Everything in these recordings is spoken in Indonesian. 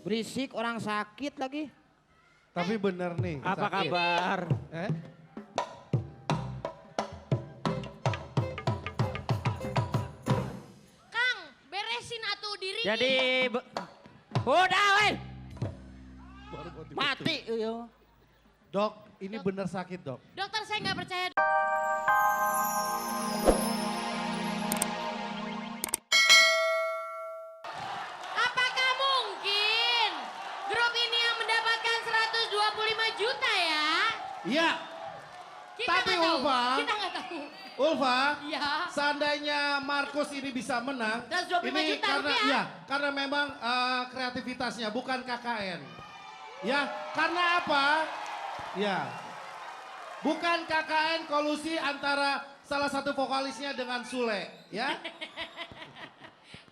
Berisik orang sakit lagi. Tapi bener nih. Apa sakit. kabar? Kang, beresin atuh diri. Jadi, udah weh. Mati. Yo. Dok, ini bener sakit dok. Dokter saya nggak percaya. Apakah mungkin grup ini yang mendapatkan 125 juta ya? Iya. Kita Tapi nggak tahu. Ulfa. Kita nggak tahu. Ulfa, Iya. seandainya Markus ini bisa menang, 125 ini juta karena rupiah. ya, karena memang kreativitasnya bukan KKN. Ya, karena apa? Ya, bukan KKN kolusi antara salah satu vokalisnya dengan Sule, ya.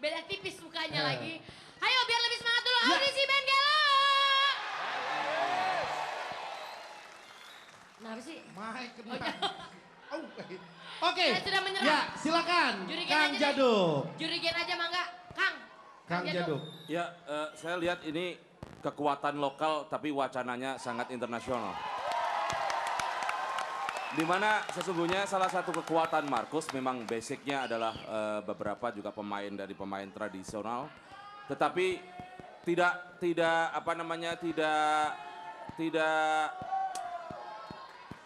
Beda tipis mukanya Eh. lagi. Ayo biar lebih semangat dulu. Ya. Audisi band Gelo. Kenapa sih? Mai kena. iya. Oke, Saya sudah menyerah. ya silakan Jurigen Kang aja deh. Jaduk. Jurigen aja mangga. Kang. Kang Jaduk. Ya, saya lihat ini kekuatan lokal tapi wacananya sangat internasional. Di mana sesungguhnya salah satu kekuatan Markus memang basicnya adalah beberapa juga pemain dari pemain tradisional, tetapi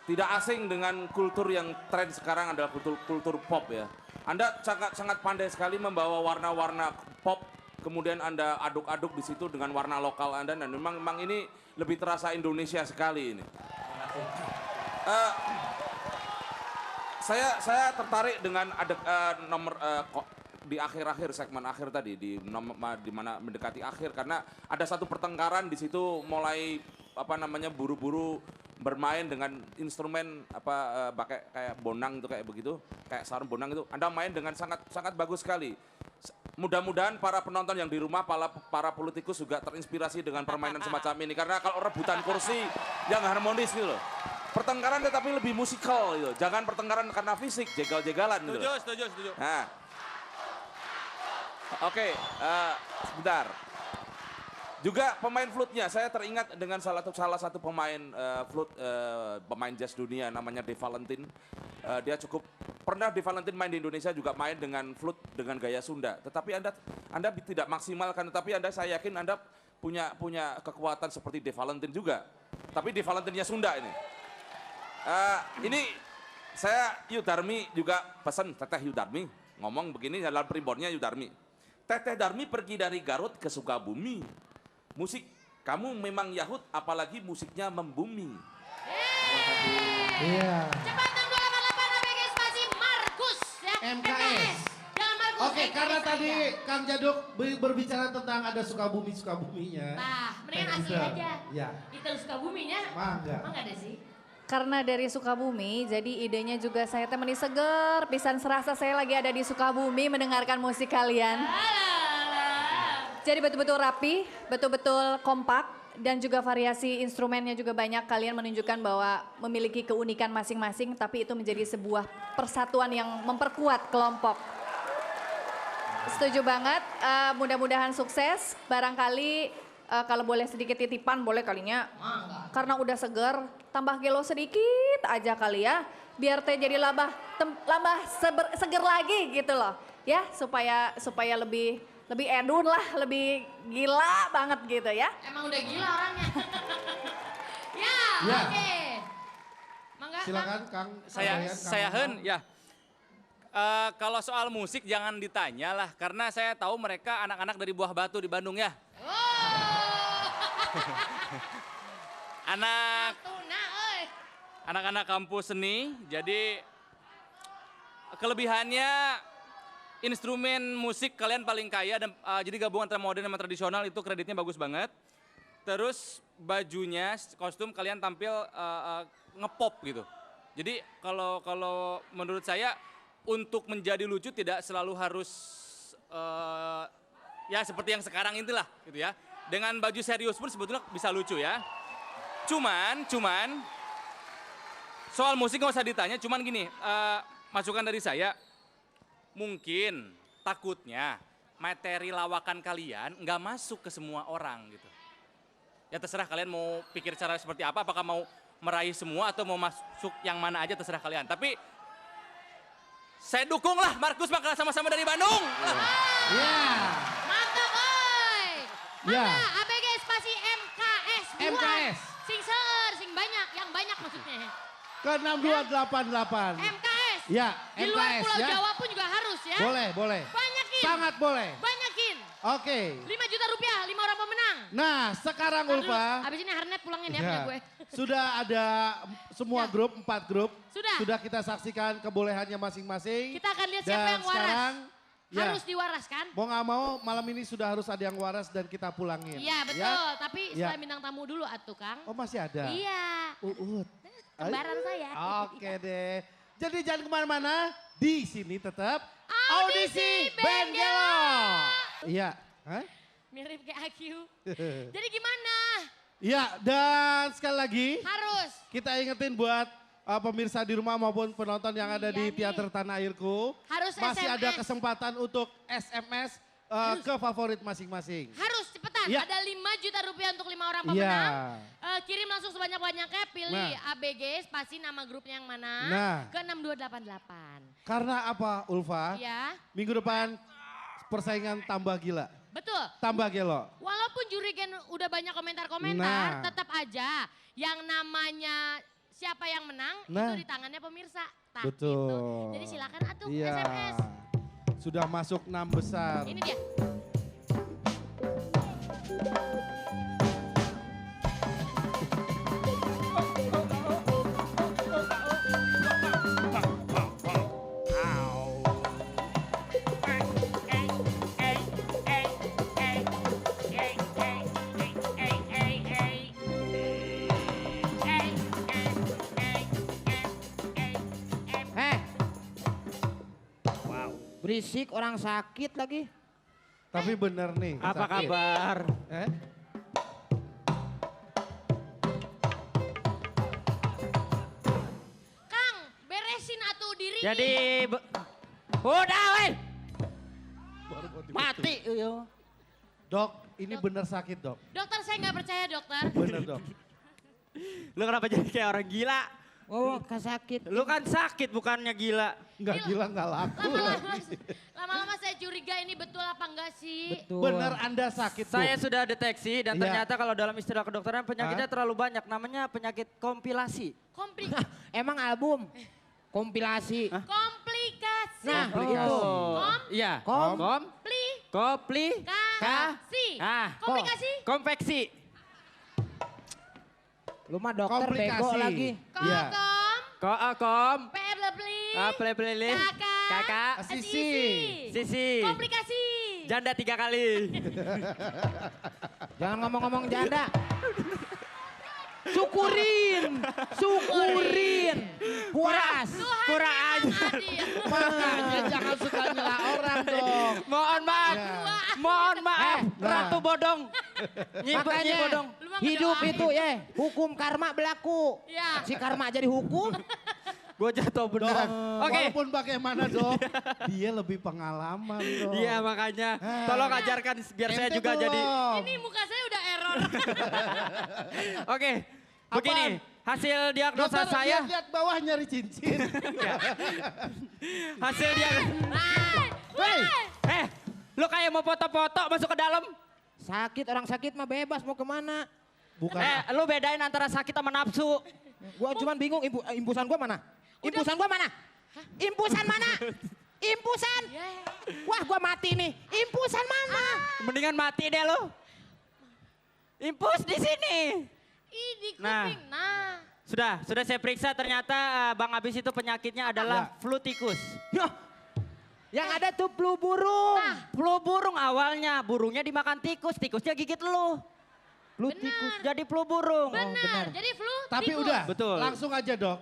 tidak asing dengan kultur yang tren sekarang adalah kultur pop ya. Anda sangat pandai sekali membawa warna-warna pop, kemudian Anda aduk-aduk di situ dengan warna lokal Anda, dan memang ini lebih terasa Indonesia sekali ini. Saya tertarik dengan di akhir-akhir segmen akhir tadi di mana mendekati akhir, karena ada satu pertengkaran di situ mulai buru-buru bermain dengan instrumen pakai kayak bonang itu kayak begitu, kayak sarung bonang itu. Anda main dengan sangat bagus sekali. Mudah-mudahan para penonton yang di rumah, para politikus juga terinspirasi dengan permainan semacam ini, karena kalau rebutan kursi yang harmonis gitu loh. Pertengkaran tetapi lebih musikal gitu. Jangan pertengkaran karena fisik, jegal-jegalan gitu. Setuju. Nah. Oke, sebentar. Juga pemain flute-nya, saya teringat dengan salah satu pemain flute, pemain jazz dunia namanya De Valentin. Dia cukup pernah De Valentin main di Indonesia, juga main dengan flute dengan gaya Sunda. Tetapi Anda tidak maksimalkan, tetapi saya yakin Anda punya kekuatan seperti De Valentin juga. Tapi De Valentinnya Sunda ini. Ini saya Yudarmi juga pesan, Teteh Yudarmi ngomong begini dalam primbonnya Yudarmi. Teteh Darmi pergi dari Garut ke Sukabumi. Musik kamu memang Yahud, apalagi musiknya membumi. Iya. Cepat 628 ABG spasi Markus ya. MKS. Jangan Markus. Oke, MKS karena aja. tadi Kang Jaduk berbicara tentang ada Sukabumi-Sukabuminya. Nah, mendingan asli Bisa. aja. Ya. Itu Sukabuminya. Mangga. Mangga ada sih. Karena dari Sukabumi, jadi idenya juga saya temani seger, pisan serasa saya lagi ada di Sukabumi mendengarkan musik kalian. Alah. Jadi betul-betul rapi, betul-betul kompak, dan juga variasi instrumennya juga banyak. Kalian menunjukkan bahwa memiliki keunikan masing-masing, tapi itu menjadi sebuah persatuan yang memperkuat kelompok. Setuju banget, mudah-mudahan sukses. Barangkali kalau boleh sedikit titipan, boleh kalinya. Karena udah seger, tambah gelo sedikit aja kali ya. Biar teh jadi seger lagi gitu loh. Ya, supaya lebih edun lah, lebih gila banget gitu ya. Emang udah gila orangnya. Ya, Ya. oke. Mangga. Silakan Kang. Saya Kang saya Maman. Hen ya. Kalau soal musik jangan ditanya lah, karena saya tahu mereka anak-anak dari Buah Batu di Bandung ya. Tuna, euy. Anak-anak kampus seni, jadi kelebihannya instrumen musik kalian paling kaya, dan jadi gabungan antara modern sama tradisional itu kreditnya bagus banget. Terus bajunya, kostum kalian tampil ngepop gitu. Jadi kalau menurut saya untuk menjadi lucu tidak selalu harus ya seperti yang sekarang itulah gitu ya. Dengan baju serius pun sebetulnya bisa lucu ya. Cuman soal musik nggak usah ditanya, cuman gini, masukan dari saya, mungkin takutnya materi lawakan kalian nggak masuk ke semua orang gitu. Ya terserah kalian mau pikir cara seperti apa, apakah mau meraih semua atau mau masuk yang mana aja terserah kalian. Tapi saya dukung lah Markus bakal sama-sama dari Bandung. Ya. Mantap, oi. Ya. Mangga, ABG spasi MKS. buat. MKS. Sing ser, sing banyak, yang banyak maksudnya. Ke 6288. MKS. Ya, Di luar MKS Pulau ya. Jawa pun juga harus ya. Boleh, boleh. Banyakin. Sangat boleh. Banyakin. Oke. 5 juta rupiah, 5 orang pemenang. Nah, sekarang Ntar dulu, Ulfa. abis ini Harnet pulangin ya, Ya, punya gue. sudah ada semua Ya. grup, 4 grup. Sudah. Kita saksikan kebolehannya masing-masing. Kita akan lihat siapa Dan yang waras. sekarang, ya, Harus diwaraskan. mau nggak mau malam ini sudah harus ada yang waras dan kita pulangin. Iya betul, tapi Ya. setelah bintang tamu dulu atuh Kang. Oh masih ada? Iya, Uut. kembaran saya. Oke deh. Jadi jangan kemana-mana. Di sini tetap Audisi Band Gelo. Iya. Hah? Mirip kayak AQ. Jadi gimana? Iya, dan sekali lagi Harus. kita ingetin buat pemirsa di rumah maupun penonton yang ada di Iya nih. Teater Tanah Airku. Harus Masih SMS. ada kesempatan untuk SMS ke favorit masing-masing. Harus cepetan, Iya. ada 5 juta rupiah untuk 5 orang Iya. pemenang. Kirim langsung sebanyak-banyaknya, pilih Nah. ABG, spasi nama grupnya yang mana, Nah. ke 6288. Karena apa Ulfa? Iya, Minggu depan persaingan tambah gila, betul. tambah gelo. Walaupun jurigen udah banyak komentar-komentar, Nah. tetap aja yang namanya siapa yang menang Nah. itu di tangannya pemirsa. Tah, Betul. gitu. Jadi silakan atuh Iya. SMS. Sudah masuk 6 besar. Ini dia. Berisik orang sakit lagi. Tapi bener nih. Apa sakit. kabar? Eh? Kang, beresin atuh diri. Jadi udah weh. Mati yo. Dok, ini bener sakit dok. Dokter saya nggak percaya dokter. Bener dok. Lu kenapa jadi kayak orang gila? Oh, sakit. Lu kan sakit bukannya gila. Nggak gila nggak laku Lama-lama, lagi. lama-lama saya curiga ini betul apa enggak sih? Betul. Bener Anda sakit Bu. Saya sudah deteksi dan Iya. ternyata kalau dalam istilah kedokteran penyakitnya terlalu banyak. Namanya penyakit kompilasi. Emang album kompilasi. Komplikasi. Nah, itu. Iya. Kom. Kompli. Kopli. Kasih. Ah. Komplikasi. Konveksi. Lu mah dokter Komplikasi. bego lagi. Iya. Kokom. Kom. Pebli. Play. Kakak. Sisi. Sisi. Komplikasi. Janda 3 kali. Jangan ngomong-ngomong janda. Syukurin. Puas. Tuhan Kurang yang aja. adil. Makanya jangan suka nyela orang dong. Mohon maaf. Ya. Mohon maaf. nah. Ratu bodong. Nyi Makanya bodong. Lu mah hidup ngedoain. itu ya hukum karma berlaku. Ya. Si karma jadi hukum. Gue jatuh Dok, beneran. Oke. walaupun bagaimana dok, dia lebih pengalaman dok. Iya makanya. Ah. Tolong ajarkan biar saya Ente juga belum. jadi. Ini muka saya udah error. Oke. Begini. Hasil diagnosa Dokter, saya. lihat bawah nyari cincin. Hasil diagnosa. Hei, Lu kayak mau foto-foto masuk ke dalam. Sakit orang sakit mah bebas mau kemana. bukan. Lu bedain antara sakit sama nafsu. Gua cuman bingung impusan gua mana? Impusan gua mana? Impusan mana? Impusan. Wah gua mati nih. Impusan mana? Mendingan mati deh lu. Impus di sini. Ih, di Nah. kuping. Nah. Sudah saya periksa ternyata Bang Abis itu penyakitnya adalah flu tikus. Yoh, yang ada tuh flu burung. Flu burung awalnya, burungnya dimakan tikus, tikusnya gigit lu. Flu Benar. tikus. Jadi flu burung. Benar. Jadi flu Tapi tikus. udah, Betul. langsung aja dok.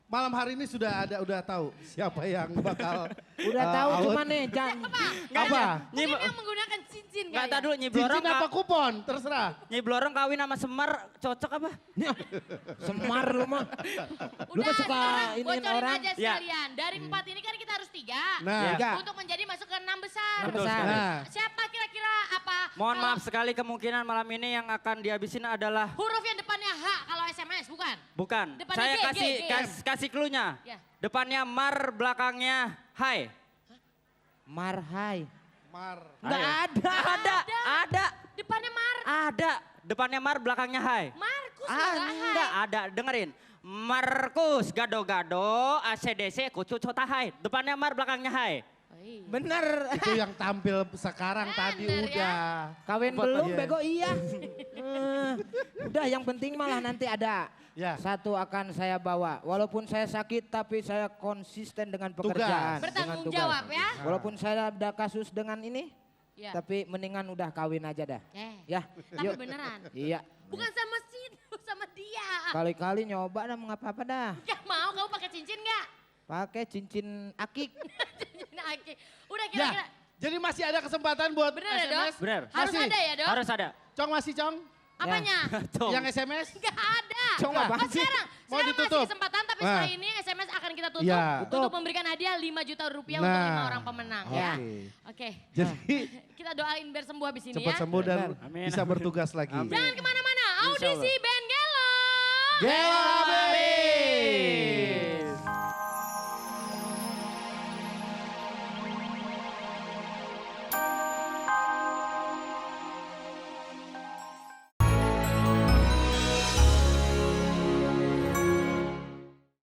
Malam hari ini udah tahu siapa yang bakal. Udah tahu out. cuman nih Apa? Mungkin yang menggunakan cincin Nggak, kali tar ya? dulu Nyi Blorong, Cincin apa kupon? Terserah. Nyi Blorong kawin sama Semar cocok apa? Semar lu mah. Lu Udah, mah suka sekarang iniin bocorin orang. aja Ya. sekalian. Dari 4 ini kan kita harus 3. Nah, Tiga. Untuk menjadi masuk ke 6 besar. Enam besar. Nah. Siapa kira-kira apa Mohon maaf sekali kemungkinan malam ini yang akan dihabisin adalah Huruf yang depannya H kalau SMS, bukan? bukan. Depannya Saya G, kasih G, G. kasih clue-nya. Ya. Depannya Mar, belakangnya Hai. Marhai. Mar. Nggak Ayo. ada. Ada. Depannya Mar. Ada. Depannya Mar, belakangnya Hai. Markus Enggak ada, dengerin. Markus, gado-gado, ACDC, kucu hai. Depannya Mar, belakangnya Hai. Bener. Itu yang tampil sekarang tadi Bener ya. udah. Kawin Buat belum, iya. bego iya. Udah yang penting malah nanti ada. Ya. Satu akan saya bawa. Walaupun saya sakit tapi saya konsisten dengan pekerjaan. Bertanggung dengan tugas. jawab ya. Walaupun saya ada kasus dengan ini, Ya. tapi mendingan udah kawin aja dah. Ya, Tapi yuk. beneran. Iya. Bukan sama situ, sama dia. Kali-kali nyoba dah mau apa-apa dah. Gak mau, kamu pakai cincin gak? Pakai cincin akik. Cincin aki. Udah Ya, kira-kira. jadi masih ada kesempatan buat Bener ya, SMS. Dok? Bener. Harus Masih. ada ya, Dok? Harus ada. Cong masih Cong? Apanya? Tuh. Yang SMS? Gak ada. Cong apaan Oh, sih? sekarang Mau masih ditutup? kesempatan tapi Nah. setelah ini SMS akan kita tutup Ya. untuk memberikan hadiah 5 juta rupiah untuk 5 orang pemenang ya. Oke. Oke. Jadi Kita doain biar sembuh habis ini cepat ya. sembuh dan Amin. bisa bertugas lagi. Jangan kemana-mana, audisi band Gelo. Gelo Abadi!